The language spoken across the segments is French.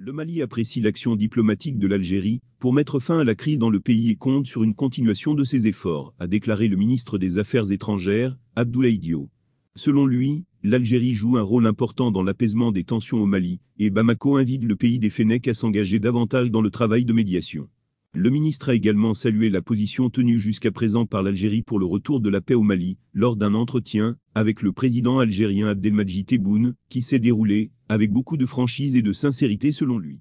Le Mali apprécie l'action diplomatique de l'Algérie pour mettre fin à la crise dans le pays et compte sur une continuation de ses efforts, a déclaré le ministre des Affaires étrangères, Abdoulaye Diop. Selon lui, l'Algérie joue un rôle important dans l'apaisement des tensions au Mali, et Bamako invite le pays des Fennecs à s'engager davantage dans le travail de médiation. Le ministre a également salué la position tenue jusqu'à présent par l'Algérie pour le retour de la paix au Mali, lors d'un entretien avec le président algérien Abdelmadjid Tebboune, qui s'est déroulé avec beaucoup de franchise et de sincérité selon lui.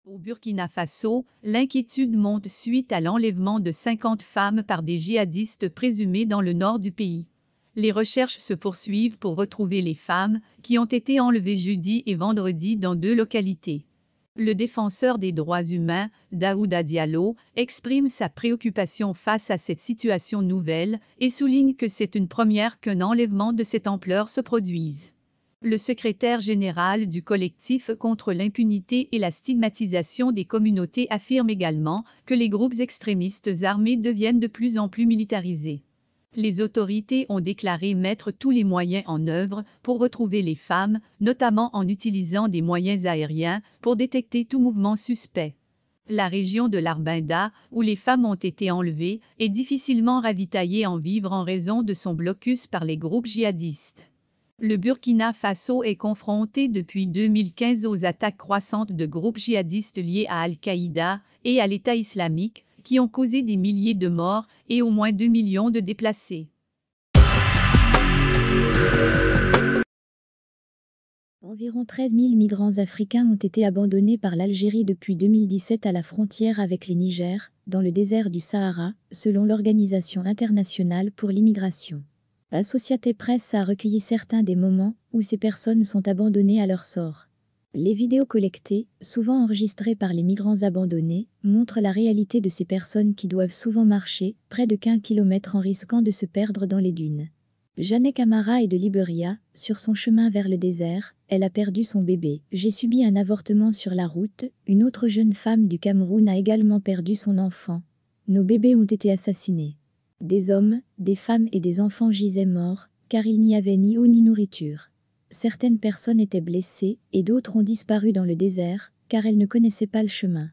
Au Burkina Faso, l'inquiétude monte suite à l'enlèvement de 50 femmes par des djihadistes présumés dans le nord du pays. Les recherches se poursuivent pour retrouver les femmes qui ont été enlevées jeudi et vendredi dans 2 localités. Le défenseur des droits humains, Daouda Diallo, exprime sa préoccupation face à cette situation nouvelle et souligne que c'est une première qu'un enlèvement de cette ampleur se produise. Le secrétaire général du collectif contre l'impunité et la stigmatisation des communautés affirme également que les groupes extrémistes armés deviennent de plus en plus militarisés. Les autorités ont déclaré mettre tous les moyens en œuvre pour retrouver les femmes, notamment en utilisant des moyens aériens pour détecter tout mouvement suspect. La région de l'Arbinda, où les femmes ont été enlevées, est difficilement ravitaillée en vivres en raison de son blocus par les groupes djihadistes. Le Burkina Faso est confronté depuis 2015 aux attaques croissantes de groupes djihadistes liés à Al-Qaïda et à l'État islamique, qui ont causé des milliers de morts et au moins 2 millions de déplacés. Environ 13 000 migrants africains ont été abandonnés par l'Algérie depuis 2017 à la frontière avec les Niger, dans le désert du Sahara, selon l'Organisation internationale pour l'immigration. Associated Press a recueilli certains des moments où ces personnes sont abandonnées à leur sort. Les vidéos collectées, souvent enregistrées par les migrants abandonnés, montrent la réalité de ces personnes qui doivent souvent marcher près de 15 km en risquant de se perdre dans les dunes. Jeanne Camara est de Liberia, sur son chemin vers le désert, elle a perdu son bébé. J'ai subi un avortement sur la route, une autre jeune femme du Cameroun a également perdu son enfant. Nos bébés ont été assassinés. Des hommes, des femmes et des enfants gisaient morts, car il n'y avait ni eau ni nourriture. Certaines personnes étaient blessées et d'autres ont disparu dans le désert, car elles ne connaissaient pas le chemin.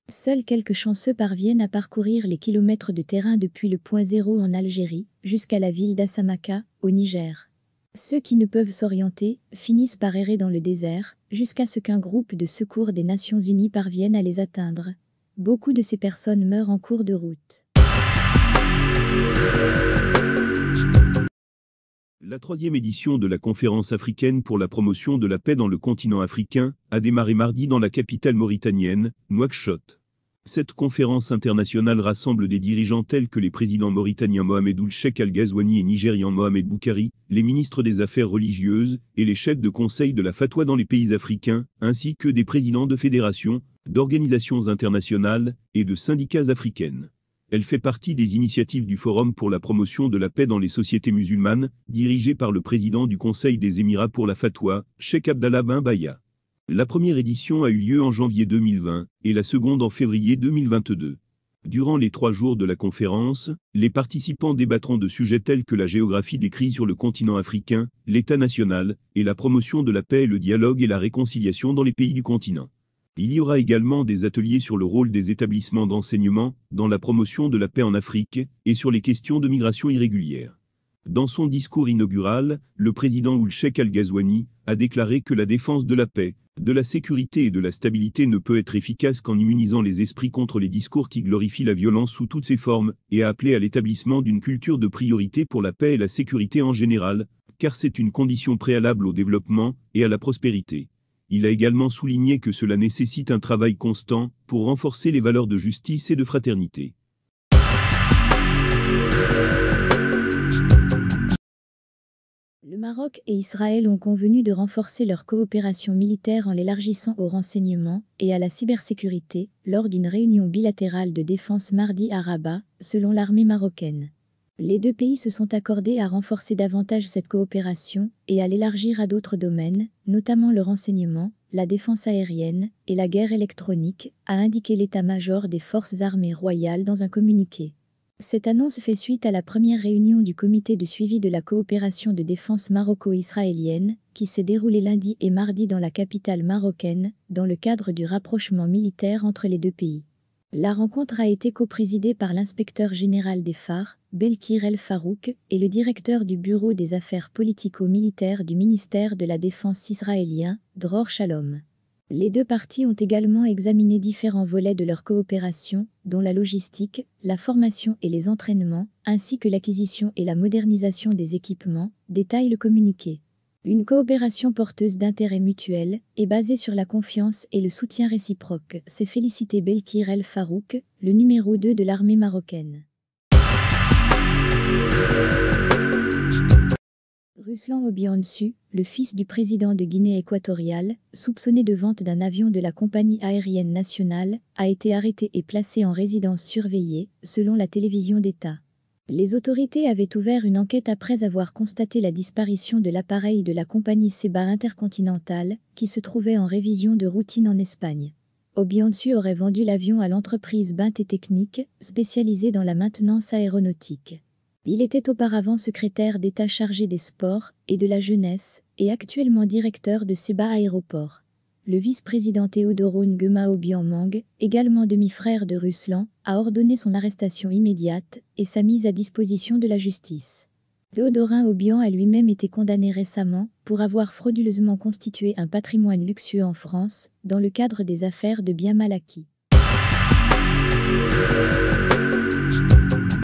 Seuls quelques chanceux parviennent à parcourir les kilomètres de terrain depuis le point zéro en Algérie, jusqu'à la ville d'Assamaka, au Niger. Ceux qui ne peuvent s'orienter finissent par errer dans le désert, jusqu'à ce qu'un groupe de secours des Nations Unies parvienne à les atteindre. Beaucoup de ces personnes meurent en cours de route. La 3e édition de la conférence africaine pour la promotion de la paix dans le continent africain a démarré mardi dans la capitale mauritanienne, Nouakchott. Cette conférence internationale rassemble des dirigeants tels que les présidents mauritaniens Mohamed Ould Cheikh Al Ghazouani et nigérian Mohamed Boukari, les ministres des Affaires religieuses et les chefs de conseil de la fatwa dans les pays africains, ainsi que des présidents de fédérations, d'organisations internationales et de syndicats africaines. Elle fait partie des initiatives du Forum pour la promotion de la paix dans les sociétés musulmanes, dirigé par le président du Conseil des Émirats pour la fatwa, Cheikh Abdallah bin Baya. La première édition a eu lieu en janvier 2020 et la seconde en février 2022. Durant les 3 jours de la conférence, les participants débattront de sujets tels que la géographie des crises sur le continent africain, l'État national, et la promotion de la paix, le dialogue et la réconciliation dans les pays du continent. Il y aura également des ateliers sur le rôle des établissements d'enseignement dans la promotion de la paix en Afrique et sur les questions de migration irrégulière. Dans son discours inaugural, le président Ould Cheikh Al Ghazouani a déclaré que la défense de la paix, de la sécurité et de la stabilité ne peut être efficace qu'en immunisant les esprits contre les discours qui glorifient la violence sous toutes ses formes, et a appelé à l'établissement d'une culture de priorité pour la paix et la sécurité en général, car c'est une condition préalable au développement et à la prospérité. Il a également souligné que cela nécessite un travail constant pour renforcer les valeurs de justice et de fraternité. Le Maroc et Israël ont convenu de renforcer leur coopération militaire en l'élargissant au renseignement et à la cybersécurité lors d'une réunion bilatérale de défense mardi à Rabat, selon l'armée marocaine. Les 2 pays se sont accordés à renforcer davantage cette coopération et à l'élargir à d'autres domaines, notamment le renseignement, la défense aérienne et la guerre électronique, a indiqué l'état-major des forces armées royales dans un communiqué. Cette annonce fait suite à la première réunion du comité de suivi de la coopération de défense maroco-israélienne, qui s'est déroulée lundi et mardi dans la capitale marocaine, dans le cadre du rapprochement militaire entre les deux pays. La rencontre a été coprésidée par l'inspecteur général des phares, Belkir El Farouk, et le directeur du bureau des affaires politico-militaires du ministère de la Défense israélien, Dror Shalom. Les deux parties ont également examiné différents volets de leur coopération, dont la logistique, la formation et les entraînements, ainsi que l'acquisition et la modernisation des équipements, détaille le communiqué. Une coopération porteuse d'intérêts mutuels et basée sur la confiance et le soutien réciproque, s'est félicité Belkir El Farouk, le numéro 2 de l'armée marocaine. Ruslan Obiansu, le fils du président de Guinée équatoriale, soupçonné de vente d'un avion de la compagnie aérienne nationale, a été arrêté et placé en résidence surveillée, selon la télévision d'État. Les autorités avaient ouvert une enquête après avoir constaté la disparition de l'appareil de la compagnie Seba Intercontinental, qui se trouvait en révision de routine en Espagne. Obiansu aurait vendu l'avion à l'entreprise Bint et Technique, spécialisée dans la maintenance aéronautique. Il était auparavant secrétaire d'État chargé des sports et de la jeunesse et actuellement directeur de Seba Aéroport. Le vice-président Théodoron Nguema Obiang, également demi-frère de Ruslan, a ordonné son arrestation immédiate et sa mise à disposition de la justice. Théodorin Obiang a lui-même été condamné récemment pour avoir frauduleusement constitué un patrimoine luxueux en France dans le cadre des affaires de biens mal acquis.